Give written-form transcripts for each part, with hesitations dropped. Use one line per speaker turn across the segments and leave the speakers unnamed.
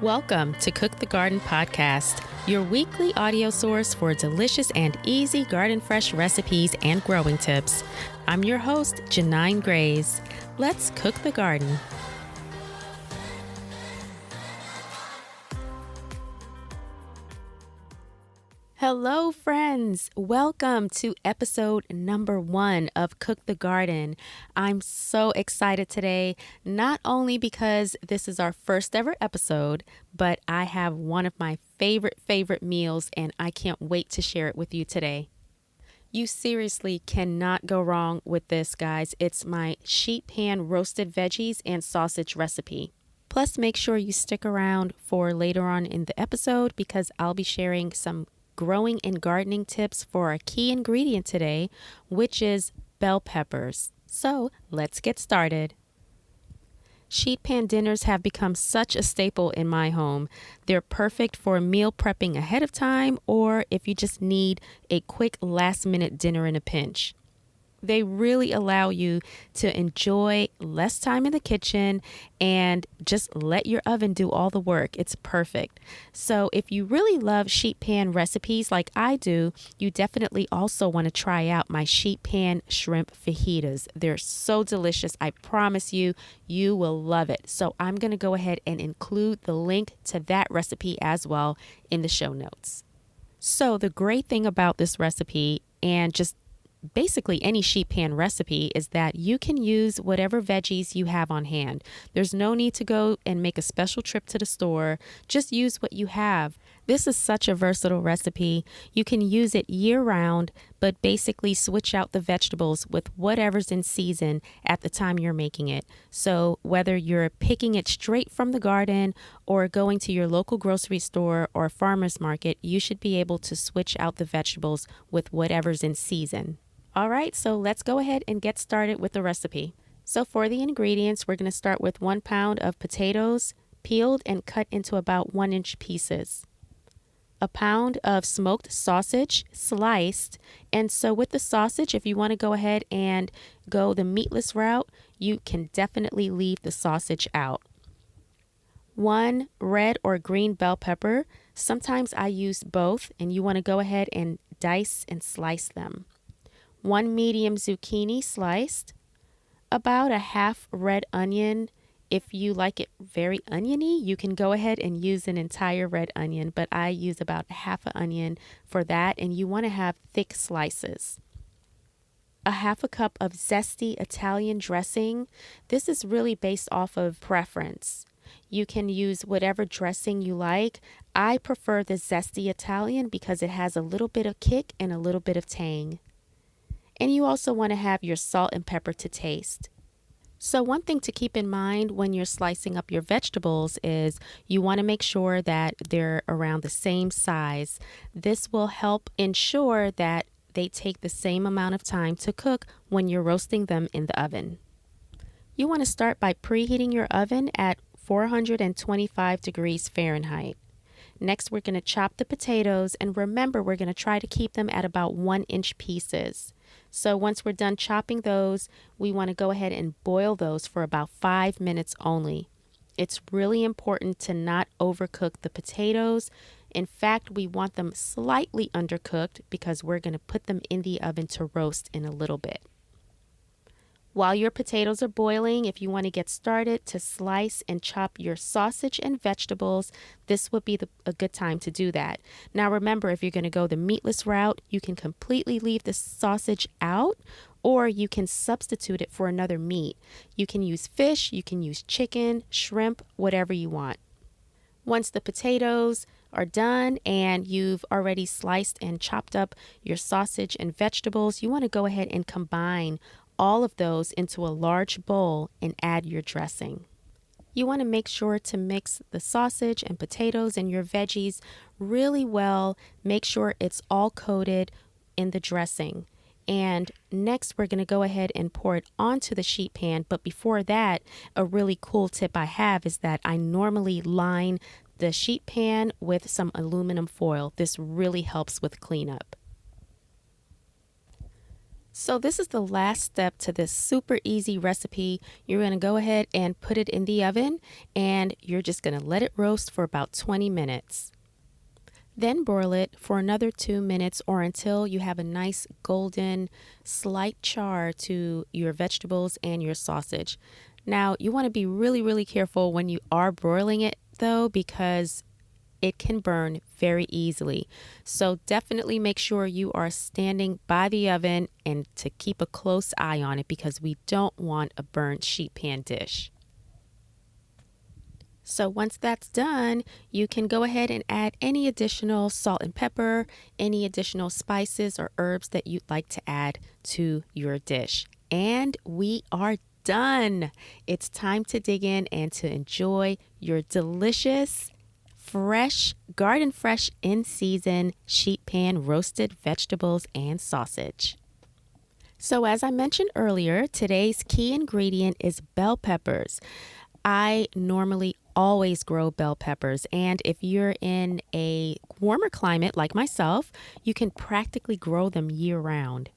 Welcome to Cook the Garden Podcast, your weekly audio source for delicious and easy garden fresh recipes and growing tips. I'm your host, Ginain Grays. Let's cook the garden. Hello, friends. Welcome to episode number 1 of Cook the Garden. I'm so excited today, not only because this is our first ever episode, but I have one of my favorite meals and I can't wait to share it with you today. You seriously cannot go wrong with this, guys. It's my Sheet Pan Roasted Veggies and Sausage recipe. Plus, make sure you stick around for later on in the episode because I'll be sharing some growing and gardening tips for our key ingredient today, which is bell peppers. So let's get started. Sheet pan dinners have become such a staple in my home. They're perfect for meal prepping ahead of time or if you just need a quick last-minute dinner in a pinch. They really allow you to enjoy less time in the kitchen and just let your oven do all the work. It's perfect. So if you really love sheet pan recipes like I do, you definitely also want to try out my sheet pan shrimp fajitas. They're so delicious. I promise you, you will love it. So I'm going to go ahead and include the link to that recipe as well in the show notes. So the great thing about this recipe and just basically any sheet pan recipe is that you can use whatever veggies you have on hand. There's no need to go and make a special trip to the store. Just use what you have. This is such a versatile recipe. You can use it year round, but basically switch out the vegetables with whatever's in season at the time you're making it. So whether you're picking it straight from the garden or going to your local grocery store or farmer's market, you should be able to switch out the vegetables with whatever's in season. All right, so let's go ahead and get started with the recipe. So for the ingredients, we're going to start with 1 pound of potatoes, peeled and cut into about 1-inch pieces. A pound of smoked sausage, sliced. And so with the sausage, if you want to go ahead and go the meatless route, you can definitely leave the sausage out. 1 red or green bell pepper. Sometimes I use both, and you want to go ahead and dice and slice them. 1 medium zucchini sliced, about a half red onion. If you like it very oniony, you can go ahead and use an entire red onion, but I use about a half an onion for that, and you want to have thick slices. A half a cup of zesty Italian dressing. This is really based off of preference. You can use whatever dressing you like. I prefer the zesty Italian because it has a little bit of kick and a little bit of tang. And you also want to have your salt and pepper to taste. So one thing to keep in mind when you're slicing up your vegetables is you want to make sure that they're around the same size. This will help ensure that they take the same amount of time to cook when you're roasting them in the oven. You want to start by preheating your oven at 425 degrees Fahrenheit. Next, we're going to chop the potatoes, and remember, we're going to try to keep them at about 1-inch pieces. So once we're done chopping those, we want to go ahead and boil those for about 5 minutes only. It's really important to not overcook the potatoes. In fact, we want them slightly undercooked because we're going to put them in the oven to roast in a little bit. While your potatoes are boiling, if you want to get started to slice and chop your sausage and vegetables, this would be a good time to do that. Now remember, if you're going to go the meatless route, you can completely leave the sausage out, or you can substitute it for another meat. You can use fish, you can use chicken, shrimp, whatever you want. Once the potatoes are done and you've already sliced and chopped up your sausage and vegetables, you want to go ahead and combine all of those into a large bowl and add your dressing. You want to make sure to mix the sausage and potatoes and your veggies really well. Make sure it's all coated in the dressing. And next we're going to go ahead and pour it onto the sheet pan. But before that, a really cool tip I have is that I normally line the sheet pan with some aluminum foil. This really helps with cleanup. So this is the last step to this super easy recipe. You're going to go ahead and put it in the oven, and you're just going to let it roast for about 20 minutes. Then broil it for another 2 minutes or until you have a nice golden slight char to your vegetables and your sausage. Now you want to be really careful when you are broiling it though, because it can burn very easily. So definitely make sure you are standing by the oven and to keep a close eye on it, because we don't want a burnt sheet pan dish. So once that's done, you can go ahead and add any additional salt and pepper, any additional spices or herbs that you'd like to add to your dish. And we are done. It's time to dig in and to enjoy your delicious, fresh, garden fresh in season sheet pan roasted vegetables and sausage. So as I mentioned earlier, today's key ingredient is bell peppers. I normally always grow bell peppers, and if you're in a warmer climate like myself, you can practically grow them year round.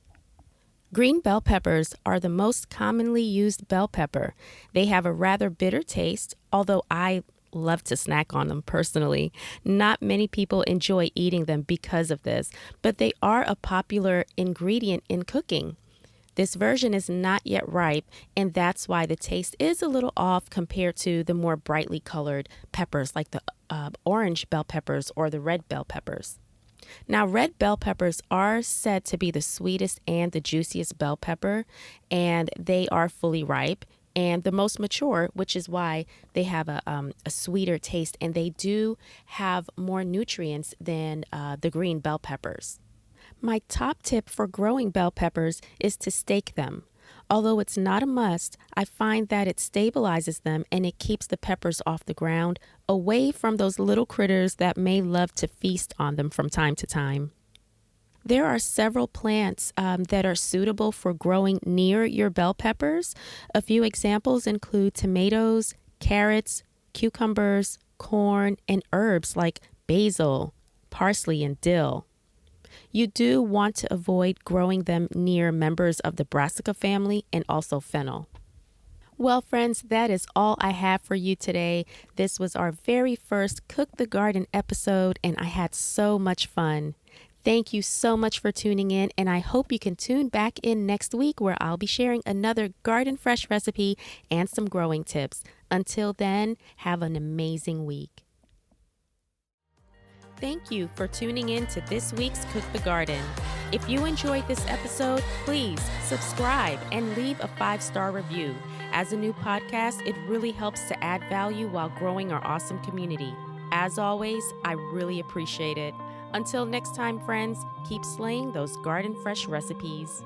Green bell peppers are the most commonly used bell pepper. They have a rather bitter taste, although I love to snack on them personally. Not many people enjoy eating them because of this, but they are a popular ingredient in cooking. This version is not yet ripe, and that's why the taste is a little off compared to the more brightly colored peppers like the orange bell peppers or the red bell peppers. Now, red bell peppers are said to be the sweetest and the juiciest bell pepper, and they are fully ripe and the most mature, which is why they have a sweeter taste, and they do have more nutrients than the green bell peppers. My top tip for growing bell peppers is to stake them. Although it's not a must, I find that it stabilizes them and it keeps the peppers off the ground, away from those little critters that may love to feast on them from time to time. There are several plants that are suitable for growing near your bell peppers. A few examples include tomatoes, carrots, cucumbers, corn, and herbs like basil, parsley, and dill. You do want to avoid growing them near members of the brassica family and also fennel. Well, friends, that is all I have for you today. This was our very first Cook the Garden episode, and I had so much fun. Thank you so much for tuning in, and I hope you can tune back in next week where I'll be sharing another garden fresh recipe and some growing tips. Until then, have an amazing week. Thank you for tuning in to this week's Cook the Garden. If you enjoyed this episode, please subscribe and leave a 5-star review. As a new podcast, it really helps to add value while growing our awesome community. As always, I really appreciate it. Until next time, friends, keep slaying those garden fresh recipes.